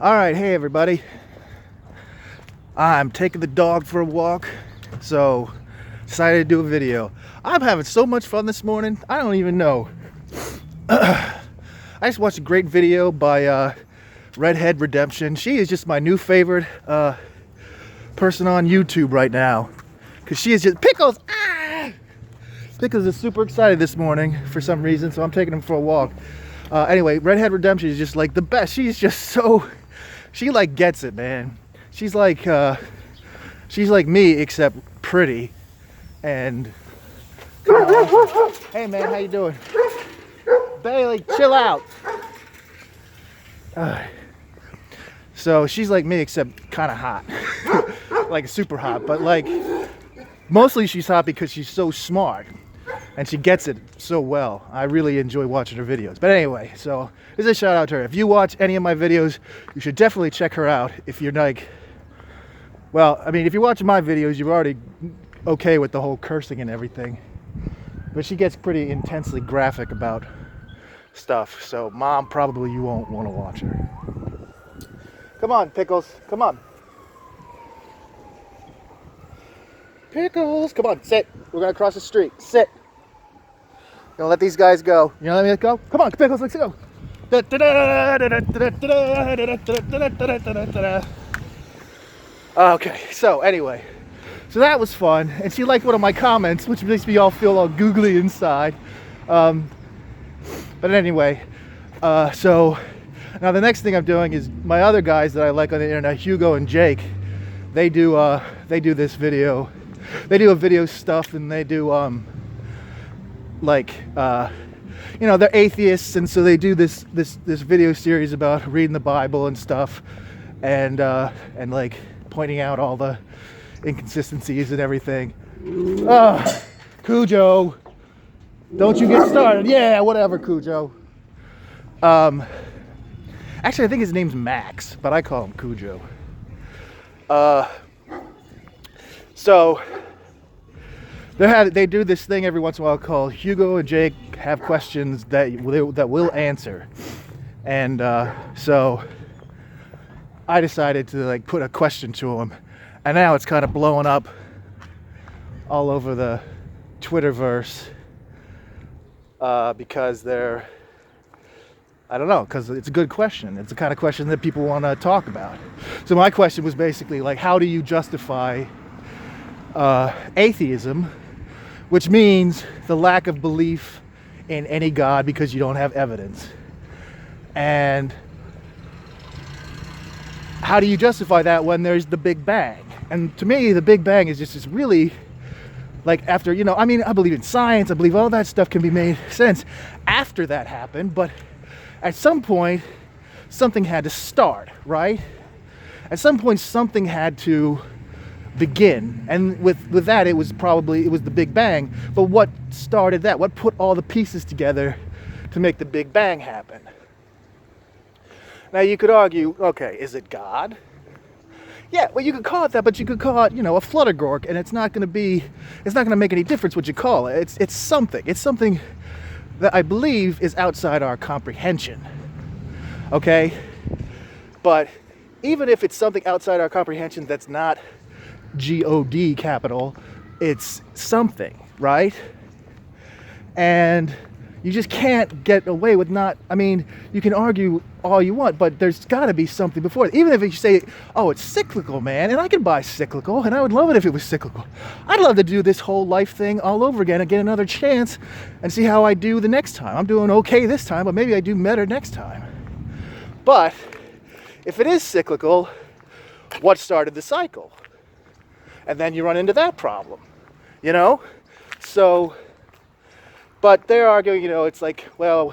Alright, hey everybody. I'm taking the dog for a walk, so decided to do a video. I'm having so much fun this morning, I don't even know. I just watched a great video by Redhead Redemption. She is just my new favorite person on YouTube right now. Because she is just, Pickles! Ah! Pickles is super excited this morning for some reason, so I'm taking him for a walk. Anyway, Redhead Redemption is just like the best. She's just so, she like gets it, man. She's like me, except pretty. And hey man, how you doing? Bailey, chill out. So she's like me, except kind of hot. Like super hot, but like mostly she's hot because she's so smart and she gets it so well. I really enjoy watching her videos. But anyway, so this is a shout out to her. If you watch any of my videos, you should definitely check her out. If you're like, well, I mean, if you're watching my videos, you're already okay with the whole cursing and everything. But she gets pretty intensely graphic about stuff. So mom, probably you won't want to watch her. Come on, Pickles, come on. Pickles, come on, sit. We're gonna cross the street. Sit. Gonna let these guys go. You gonna let me go? Come on, Pickles, let's go. Okay, so anyway, so that was fun, and she liked one of my comments, which makes me all feel all googly inside. But anyway, so now the next thing I'm doing is my other guys that I like on the internet, Hugo and Jake. They do this video. They do a video stuff, and they do you know, they're atheists, and so they do this video series about reading the Bible and stuff, and like pointing out all the inconsistencies and everything. Cujo, don't you get started. Yeah, whatever, Cujo. Actually, I think his name's Max, but I call him Cujo. So they do this thing every once in a while called Hugo and Jake have questions that will answer, and so I decided to like put a question to them, and now it's kind of blowing up all over the Twitterverse because they're, I don't know, because it's a good question. It's the kind of question that people want to talk about. So my question was basically like, how do you justify atheism, which means the lack of belief in any God because you don't have evidence? And how do you justify that when there's the Big Bang? And to me, the Big Bang is just this really, like, after, you know, I mean, I believe in science, I believe all that stuff can be made sense after that happened, but at some point, something had to start, right? At some point, something had to begin, and with that, it was the Big Bang. But what started that? What put all the pieces together to make the Big Bang happen? Now you could argue, okay, is it God? Yeah, well, you could call it that, but you could call it, you know, a fluttergork, and it's not going to make any difference what you call it. It's something that I believe is outside our comprehension. Okay? But even if it's something outside our comprehension that's not G-O-D capital, it's something, right? And you just can't get away with not, I mean, you can argue all you want, but there's got to be something before it. Even if you say, oh, it's cyclical, man, and I can buy cyclical, and I would love it if it was cyclical. I'd love to do this whole life thing all over again and get another chance and see how I do the next time. I'm doing okay this time, but maybe I do better next time. But if it is cyclical, what started the cycle? And then you run into that problem, you know? So, but they're arguing, you know, it's like, well,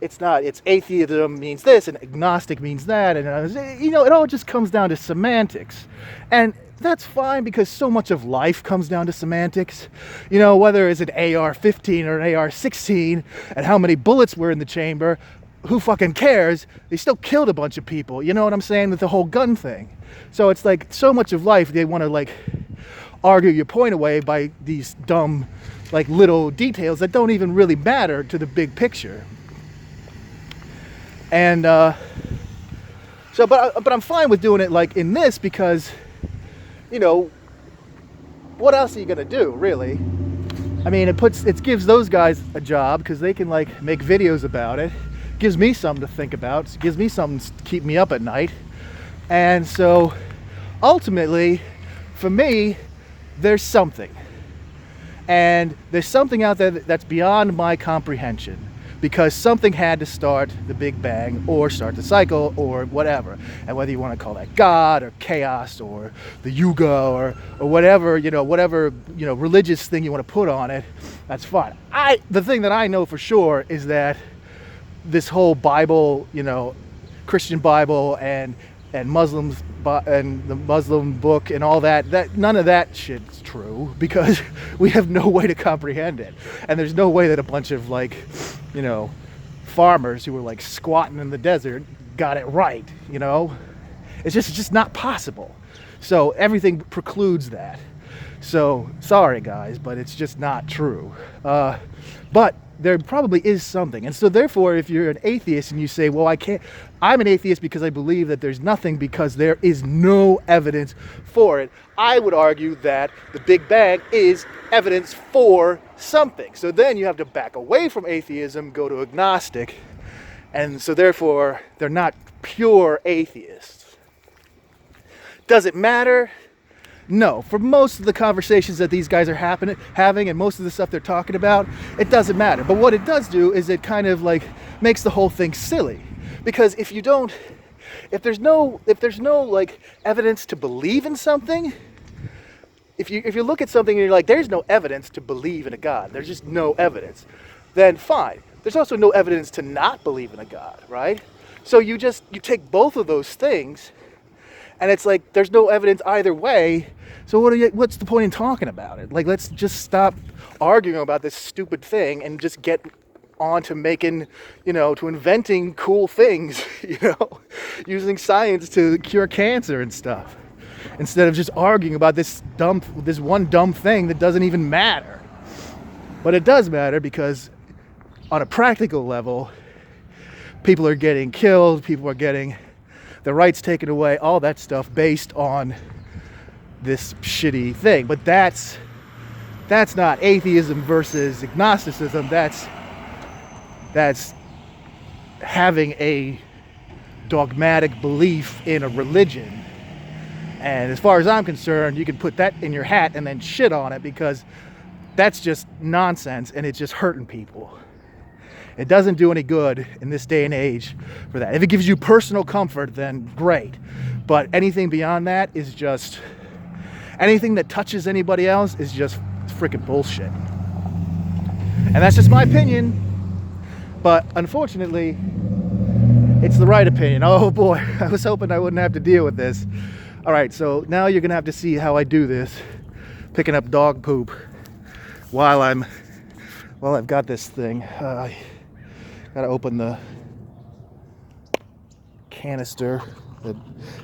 it's not, it's atheism means this and agnostic means that, and you know, it all just comes down to semantics. And that's fine because so much of life comes down to semantics. You know, whether it's an AR-15 or an AR-16 and how many bullets were in the chamber, who fucking cares? They still killed a bunch of people, you know what I'm saying, with the whole gun thing. So it's like so much of life they want to like argue your point away by these dumb like little details that don't even really matter to the big picture. And So, but I'm fine with doing it like in this because, you know, what else are you gonna do, really? I mean, it gives those guys a job because they can like make videos about it. Gives me something to think about. It gives me something to keep me up at night. And so, ultimately, for me, there's something. And there's something out there that's beyond my comprehension, because something had to start the Big Bang or start the cycle or whatever. And whether you want to call that God or chaos or the Yuga or whatever, whatever religious thing you want to put on it, that's fine. The thing that I know for sure is that this whole Bible, Christian Bible and Muslims and the Muslim book and all that none of that shit's true, because we have no way to comprehend it, and there's no way that a bunch of farmers who were like squatting in the desert got it right. It's just not possible. So everything precludes that. So sorry guys, but it's just not true. But there probably is something. And so therefore, if you're an atheist and you say, well, I'm an atheist because I believe that there's nothing because there is no evidence for it, I would argue that the Big Bang is evidence for something. So then you have to back away from atheism, go to agnostic, and so therefore they're not pure atheists. Does it matter? No. For most of the conversations that these guys are having and most of the stuff they're talking about, it doesn't matter. But what it does do is it kind of like makes the whole thing silly. Because if there's no like evidence to believe in something, if you look at something and you're like, there's no evidence to believe in a God, there's just no evidence, then fine. There's also no evidence to not believe in a God, right? So you take both of those things, and it's like there's no evidence either way. So what's the point in talking about it? Like, let's just stop arguing about this stupid thing and just get on to making, to inventing cool things, using science to cure cancer and stuff, instead of just arguing about this one dumb thing that doesn't even matter. But it does matter, because on a practical level, people are getting killed, people are getting their rights taken away, all that stuff based on this shitty thing. But that's not atheism versus agnosticism. That's having a dogmatic belief in a religion. And as far as I'm concerned, you can put that in your hat and then shit on it, because that's just nonsense and it's just hurting people. It doesn't do any good in this day and age for that. If it gives you personal comfort, then great. But anything beyond that is just, anything that touches anybody else is just freaking bullshit. And that's just my opinion. But unfortunately, it's the right opinion. Oh boy, I was hoping I wouldn't have to deal with this. All right, so now you're gonna have to see how I do this, picking up dog poop while I've got this thing. Gotta open the canister.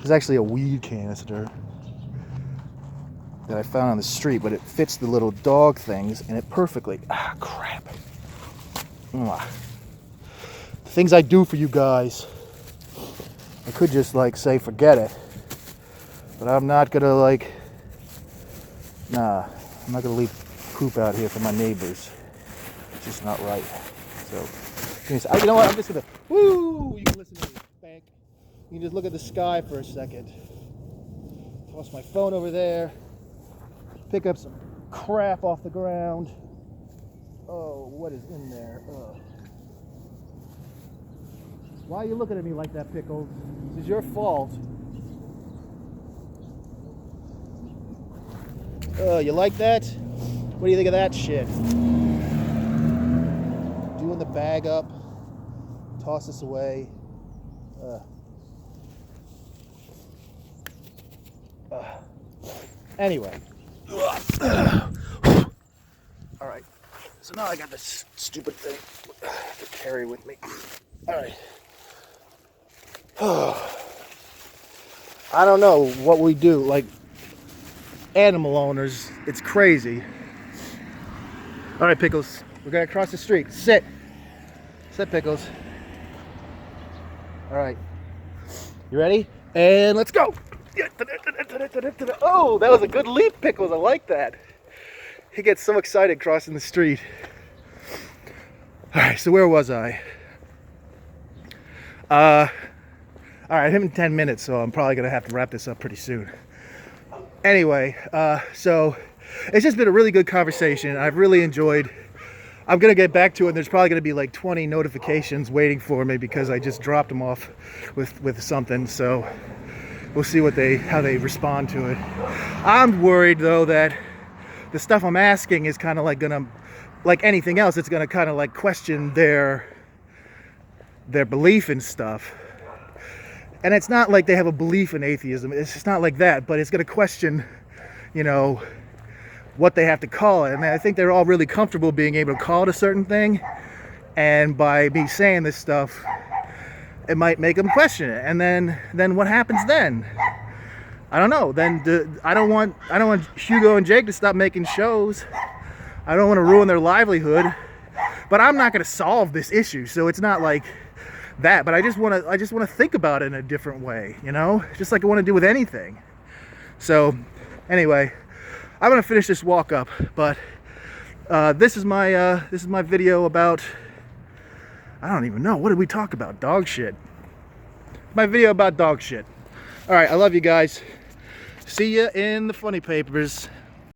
It's actually a weed canister that I found on the street, but it fits the little dog things and it perfectly. Ah, crap. The things I do for you guys. I could just say forget it, but I'm not gonna I'm not gonna leave poop out here for my neighbors. It's just not right. So. You know what? I'm just gonna. Woo! You can listen to me, Bank. You can just look at the sky for a second. Toss my phone over there. Pick up some crap off the ground. Oh, what is in there? Why are you looking at me like that, Pickles? This is your fault. You like that? What do you think of that shit? Doing the bag up. Toss this away. Anyway. Alright. So now I got this stupid thing to carry with me. Alright. I don't know what we do. Like, animal owners, it's crazy. Alright, Pickles. We're gonna cross the street. Sit. Sit, Pickles. Alright. You ready? And let's go. Oh, that was a good leap, Pickles. I like that. He gets so excited crossing the street. All right, so where was I? All right, I'm in 10 minutes, so I'm probably gonna have to wrap this up pretty soon. Anyway, so it's just been a really good conversation. I've really enjoyed. I'm gonna get back to it. And there's probably gonna be like 20 notifications waiting for me because I just dropped them off with something. So we'll see how they respond to it. I'm worried though that the stuff I'm asking is kind of like gonna, like anything else, it's gonna kind of like question their belief in stuff. And it's not like they have a belief in atheism. It's just not like that. But it's gonna question, you know, what they have to call it. I mean, I think they're all really comfortable being able to call it a certain thing, and by me saying this stuff, it might make them question it. And then what happens then? I don't know. Then I don't want Hugo and Jake to stop making shows. I don't want to ruin their livelihood, but I'm not going to solve this issue. So it's not like that. But I just want to think about it in a different way, you know, just like I want to do with anything. So anyway, I'm gonna finish this walk up, but this is my video about, I don't even know, what did we talk about? Dog shit. My video about dog shit. All right, I love you guys. See ya in the funny papers.